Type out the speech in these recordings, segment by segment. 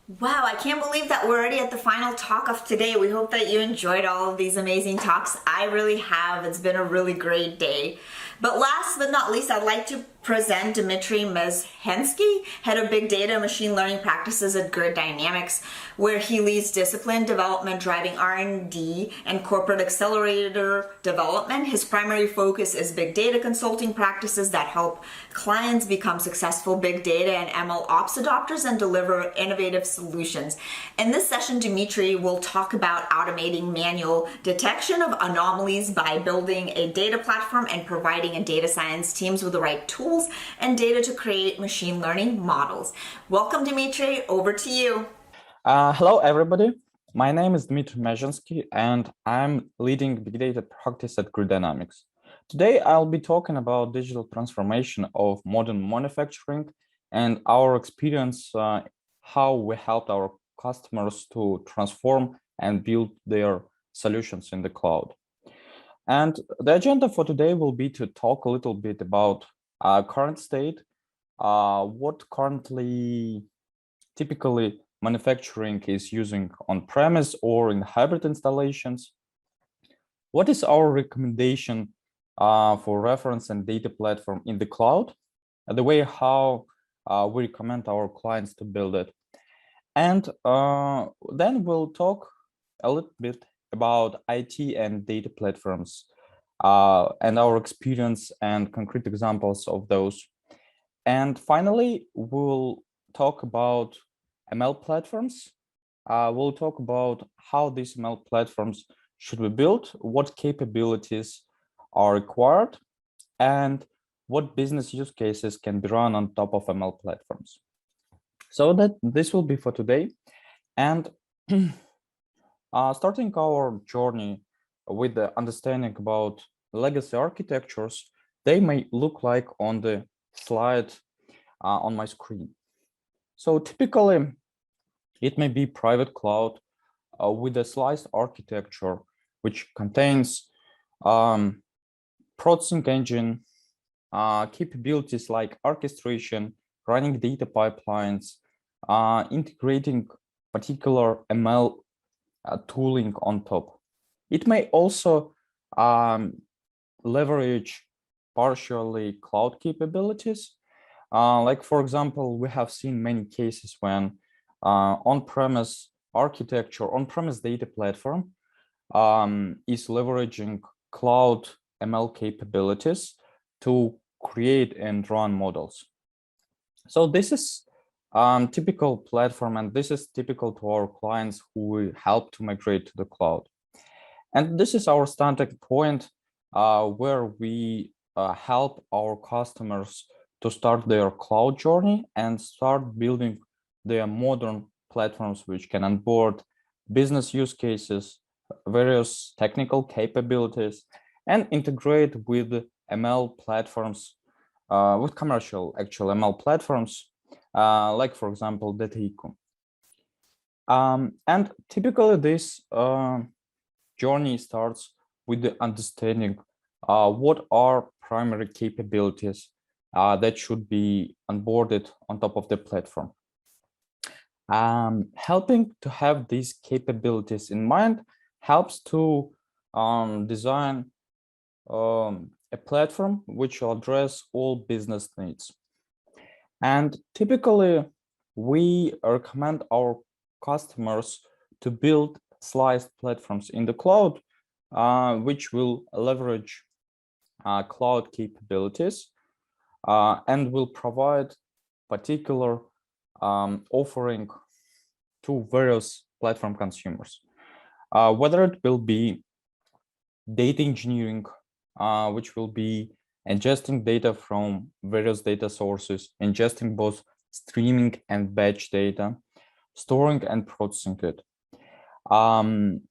Wow, I can't believe that we're already at the final talk of today. We hope that you enjoyed all of these amazing talks. I really have. It's been a really great day. But last but not least, I'd like to present Dmitry Mezhensky, head of big data and machine learning practices at Grid Dynamics, where he leads discipline development, driving R&D and corporate accelerator development. His primary focus is big data consulting practices that help clients become successful big data and ML ops adopters and deliver innovative solutions. In this session, Dmitry will talk about automating manual detection of anomalies by building a data platform and providing a data science teams with the right tools and data to create machine learning models. Welcome, Dmitry. Over to you. Hello, everybody. My name is Dmitry Mezhensky, and I'm leading big data practice at Grid Dynamics. Today, I'll be talking about digital transformation of modern manufacturing and our experience, how we helped our customers to transform and build their solutions in the cloud. And the agenda for today will be to talk a little bit about our current state, what currently typically manufacturing is using on-premise or in hybrid installations. What is our recommendation for reference and data platform in the cloud? The way how we recommend our clients to build it. And then we'll talk a little bit about IT and data platforms and our experience and concrete examples of those. And finally, we'll talk about ML platforms. We'll talk about how these ML platforms should be built, what capabilities are required, and what business use cases can be run on top of ML platforms. So that this will be for today. And starting our journey with the understanding about legacy architectures, they may look like on the slide on my screen. So typically, it may be private cloud with a sliced architecture, which contains processing engine, capabilities like orchestration, running data pipelines, integrating particular ML tooling on top. It may also leverage partially cloud capabilities. Like, for example, we have seen many cases when on-premise architecture, on-premise data platform is leveraging cloud ML capabilities to create and run models. So this is typical platform, and this is typical to our clients who we help to migrate to the cloud. And this is our starting point where we help our customers to start their cloud journey and start building their modern platforms which can onboard business use cases, various technical capabilities, and integrate with ML platforms, with commercial actual ML platforms, like, for example, Dataiku. And typically this journey starts with the understanding what are primary capabilities that should be onboarded on top of the platform. Helping to have these capabilities in mind helps to design a platform which will address all business needs. And typically, we recommend our customers to build sliced platforms in the cloud, which will leverage cloud capabilities and will provide particular offering to various platform consumers, whether it will be data engineering, which will be ingesting data from various data sources, ingesting both streaming and batch data, storing and processing it. In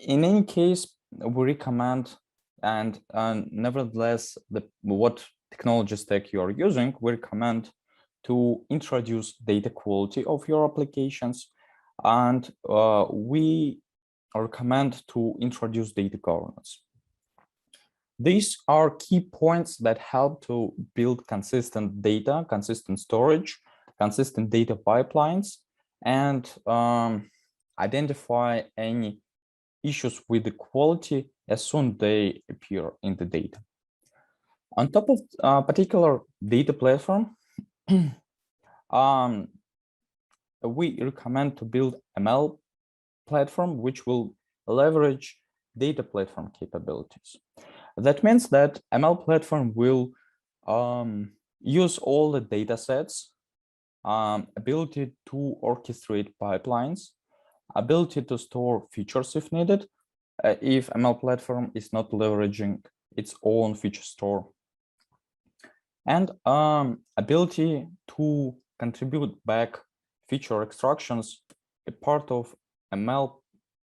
any case, we recommend, and nevertheless, what technology stack you are using, we recommend to introduce data quality of your applications, and we recommend to introduce data governance. These are key points that help to build consistent data, consistent storage, consistent data pipelines, and identify any issues with the quality as soon they appear in the data. On top of a particular data platform, we recommend to build ML platform which will leverage data platform capabilities. That means that ML platform will use all the data sets, ability to orchestrate pipelines, ability to store features if needed, if ML platform is not leveraging its own feature store, and ability to contribute back feature extractions, a part of ML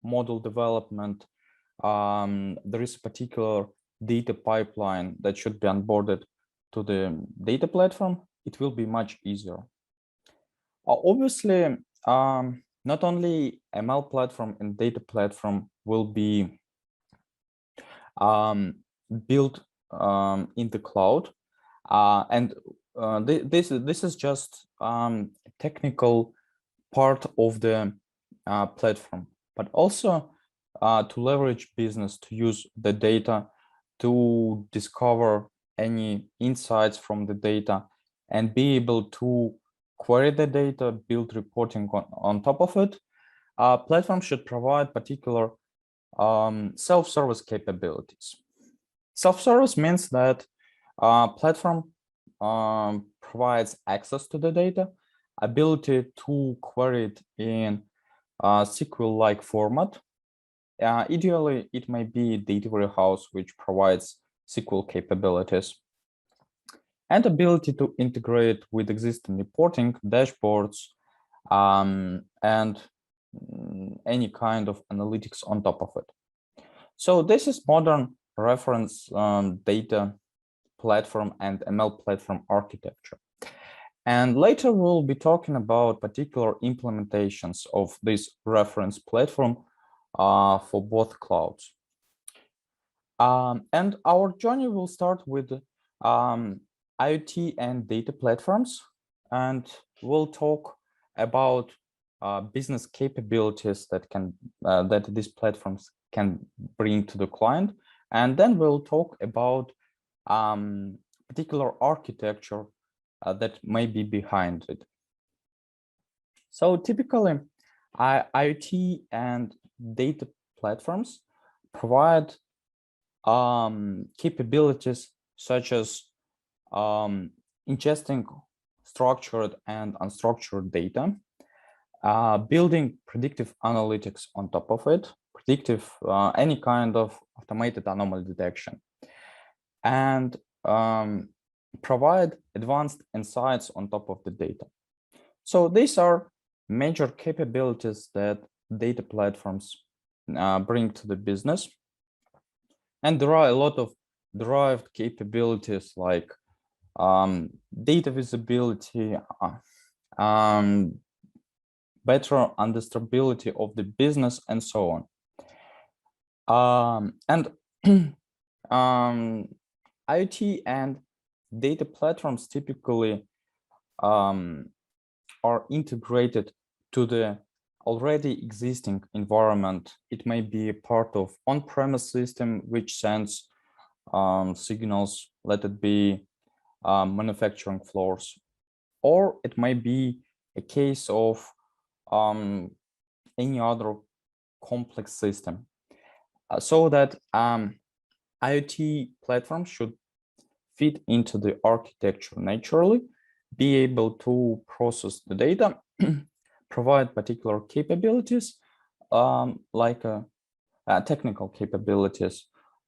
model development. There is a particular data pipeline that should be onboarded to the data platform. It will be much easier. Obviously, not only ML platform and data platform will be built in the cloud, and this is just technical part of the platform, but also to leverage business, to use the data to discover any insights from the data and be able to query the data, build reporting on top of it. Platform should provide particular self-service capabilities. Self-service means that platform provides access to the data, ability to query it in SQL-like format. Ideally, it may be a data warehouse which provides SQL capabilities, and ability to integrate with existing reporting dashboards and any kind of analytics on top of it. So this is modern reference data platform and ML platform architecture. And later we'll be talking about particular implementations of this reference platform for both clouds. And our journey will start with IoT and data platforms, and we'll talk about business capabilities that that these platforms can bring to the client, and then we'll talk about particular architecture that may be behind it. So typically, IoT and data platforms provide capabilities such as ingesting structured and unstructured data, building predictive analytics on top of it, predictive any kind of automated anomaly detection, and provide advanced insights on top of the data. So these are major capabilities that data platforms bring to the business. And there are a lot of derived capabilities like data visibility, better understandability of the business, and so on. IoT and data platforms typically are integrated to the already existing environment. It may be a part of on-premise system which sends signals, let it be manufacturing floors, or it may be a case of any other complex system. So that IoT platforms should fit into the architecture naturally, be able to process the data, provide particular capabilities like technical capabilities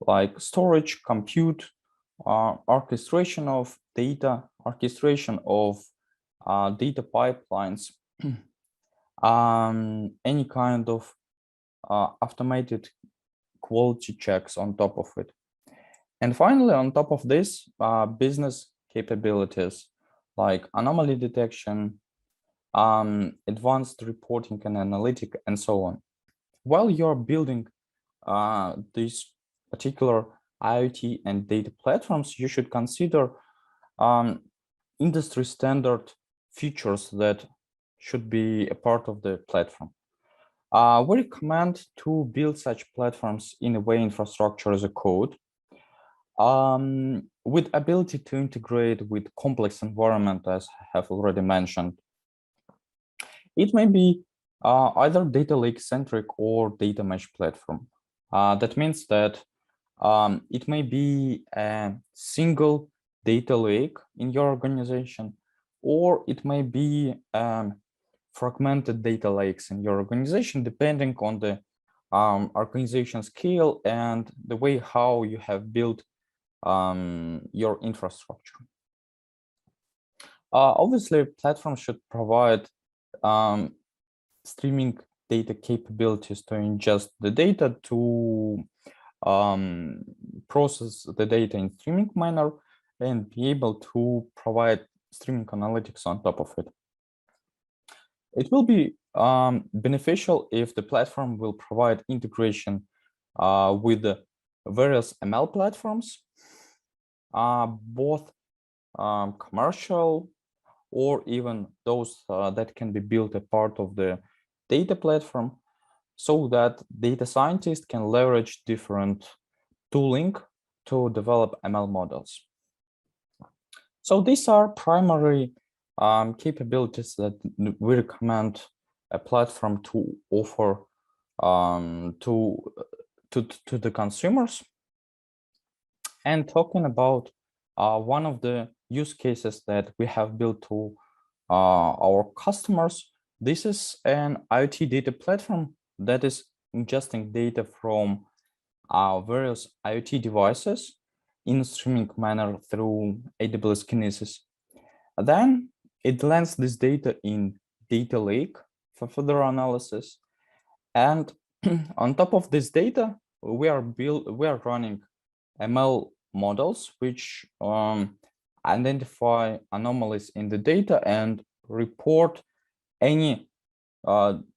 like storage, compute, orchestration of data, orchestration of data pipelines, any kind of automated quality checks on top of it. And finally, on top of this, business capabilities like anomaly detection, advanced reporting and analytic, and so on. While you're building these particular IoT and data platforms, you should consider industry standard features that should be a part of the platform. We recommend to build such platforms in a way infrastructure as a code, with ability to integrate with complex environment, as I have already mentioned. It may be either data lake centric or data mesh platform. That means that it may be a single data lake in your organization, or it may be fragmented data lakes in your organization, depending on the organization scale and the way how you have built your infrastructure. Obviously, platforms should provide streaming data capabilities to ingest the data, to process the data in streaming manner, and be able to provide streaming analytics on top of it. It will be beneficial if the platform will provide integration with the various ML platforms, both commercial or even those that can be built a part of the data platform, so that data scientists can leverage different tooling to develop ML models. So these are primary capabilities that we recommend a platform to offer to the consumers. And talking about one of the use cases that we have built to our customers, this is an IoT data platform that is ingesting data from our various IoT devices in a streaming manner through AWS Kinesis. Then it lands this data in data lake for further analysis. And on top of this data, we are running ML models which identify anomalies in the data and report any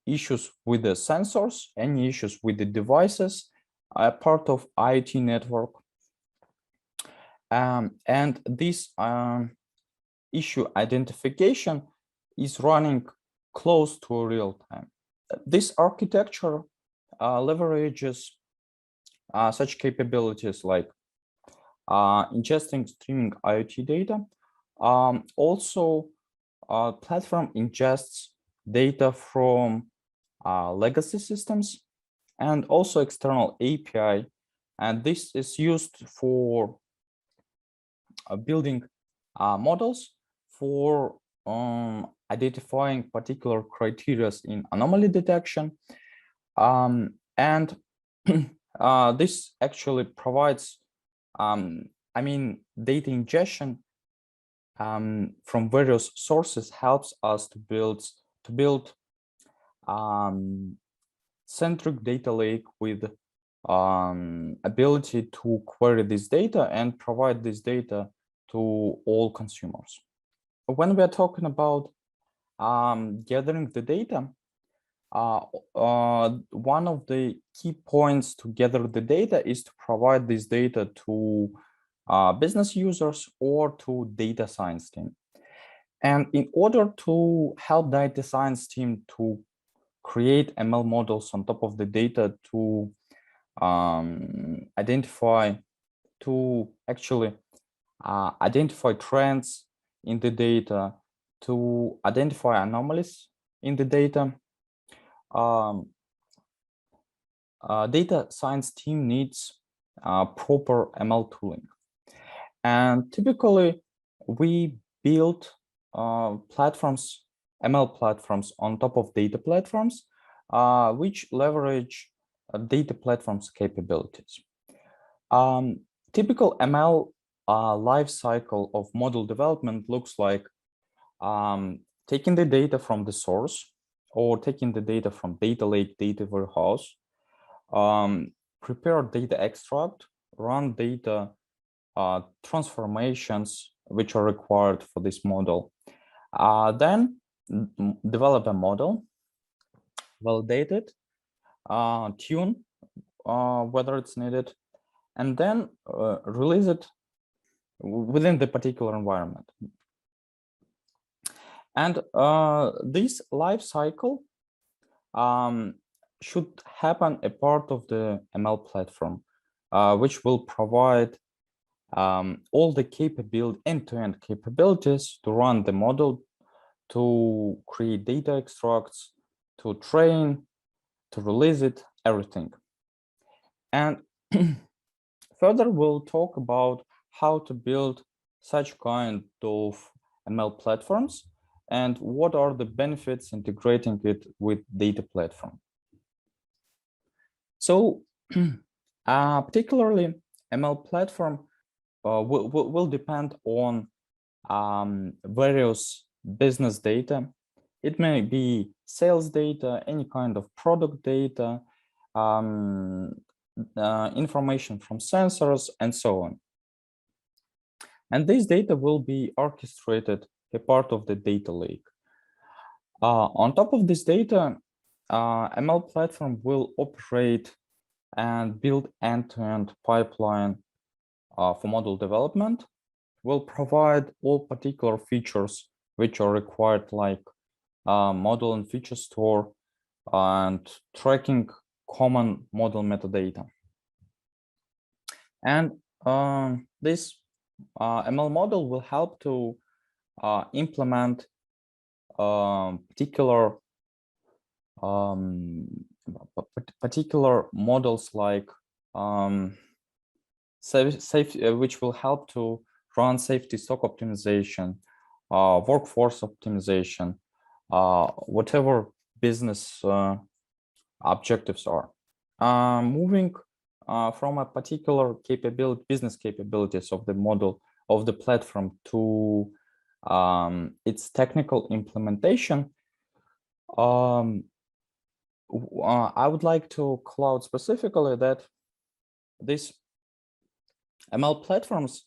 issues with the sensors, any issues with the devices, a part of IoT network. And this issue identification is running close to real time. This architecture leverages such capabilities like ingesting streaming IoT data. Also, platform ingests data from legacy systems and also external API. And this is used for building models for identifying particular criteria in anomaly detection. And this actually provides, data ingestion from various sources helps us to build centric data lake with ability to query this data and provide this data to all consumers. When we are talking about gathering the data, one of the key points to gather the data is to provide this data to business users or to data science team. And in order to help data science team to create ML models on top of the data to identify trends in the data, to identify anomalies in the data, data science team needs proper ML tooling. And typically, we build platforms, ML platforms on top of data platforms, which leverage data platforms capabilities. Typical ML life cycle of model development looks like taking the data from the source or taking the data from data lake, data warehouse, prepare data extract, run data transformations which are required for this model. Then develop a model, validate it, tune whether it's needed, and then release it within the particular environment. And this life cycle should happen a part of the ML platform, which will provide all the end-to-end capabilities to run the model, to create data extracts, to train, to release it, everything. And further, we'll talk about how to build such kind of ML platforms and what are the benefits integrating it with data platform. So particularly ML platform will depend on various business data. It may be sales data, any kind of product data, information from sensors, and so on. And this data will be orchestrated a part of the data lake. On top of this data, ML platform will operate and build end-to-end pipeline for model development, will provide all particular features which are required, like model and feature store and tracking common model metadata. And this ML model will help to implement particular models like which will help to run safety stock optimization, workforce optimization, whatever business objectives are. Moving from a particular business capabilities of the model of the platform to its technical implementation, I would like to call out specifically that these ML platforms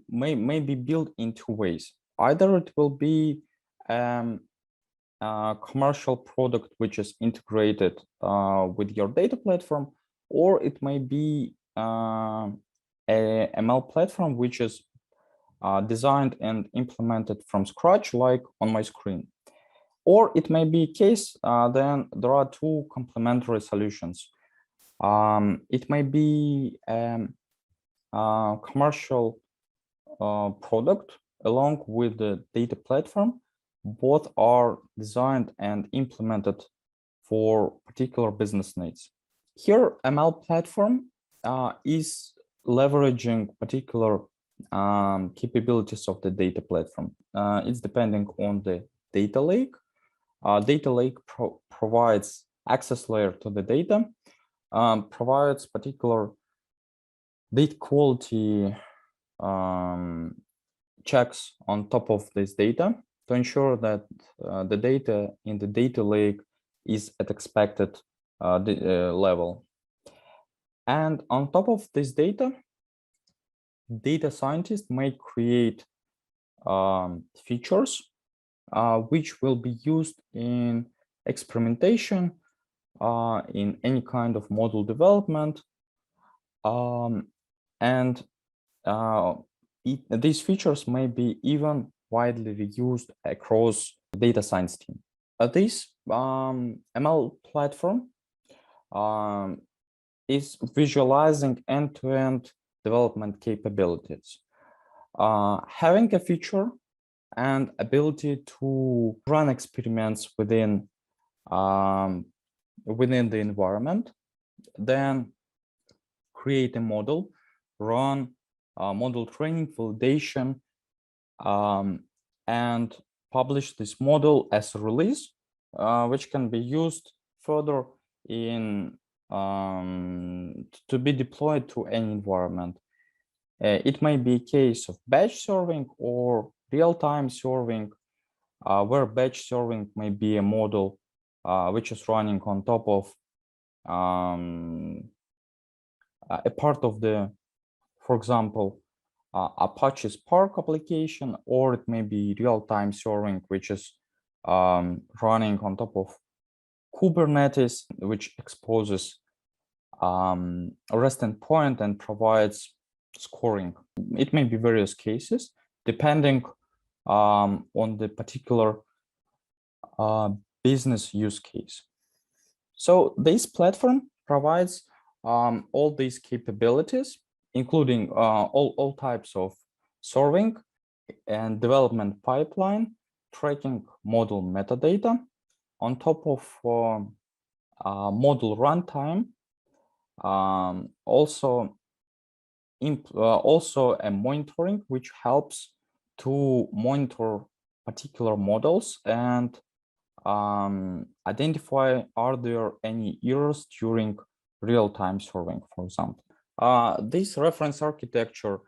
may be built in two ways. Either it will be a commercial product which is integrated with your data platform, or it may be a ML platform which is designed and implemented from scratch, like on my screen. Or it may be a case, then there are two complementary solutions. It may be a commercial product along with the data platform. Both are designed and implemented for particular business needs. Here, ML platform is leveraging particular capabilities of the data platform. It's depending on the data lake. Data lake provides access layer to the data, provides particular data quality checks on top of this data to ensure that the data in the data lake is at expected level. And on top of this data scientists may create features which will be used in experimentation, in any kind of model development, and these features may be even widely used across the data science team. This ML platform is visualizing end-to-end development capabilities. Having a feature and ability to run experiments within the environment, then create a model, run model training, validation, and publish this model as a release, which can be used further in to be deployed to any environment. It may be a case of batch serving or real-time serving, where batch serving may be a model which is running on top of a part of the, for example, Apache Spark application, or it may be real-time serving, which is running on top of Kubernetes, which exposes a REST endpoint and provides scoring. It may be various cases, depending on the particular business use case. So this platform provides all these capabilities, including all types of serving and development pipeline, tracking model metadata, on top of model runtime, also a monitoring, which helps to monitor particular models and identify are there any errors during real-time serving, for example. This reference architecture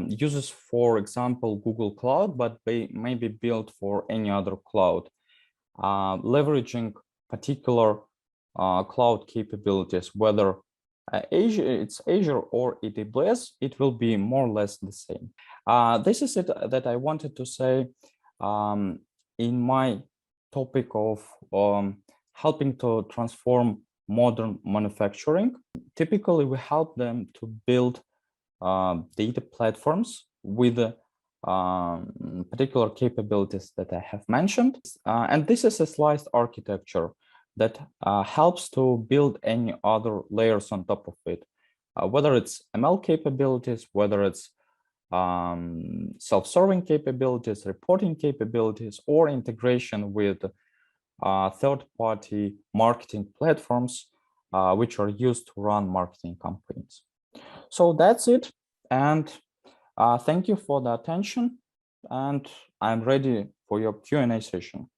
uses, for example, Google Cloud, but may be built for any other cloud, leveraging particular cloud capabilities, whether it's Azure or AWS, it will be more or less the same. This is it that I wanted to say in my topic of helping to transform modern manufacturing. Typically, we help them to build data platforms with particular capabilities that I have mentioned. And this is a sliced architecture that helps to build any other layers on top of it, whether it's ML capabilities, whether it's self-serving capabilities, reporting capabilities, or integration with third-party marketing platforms, which are used to run marketing campaigns. So that's it. And thank you for the attention. And I'm ready for your Q&A session.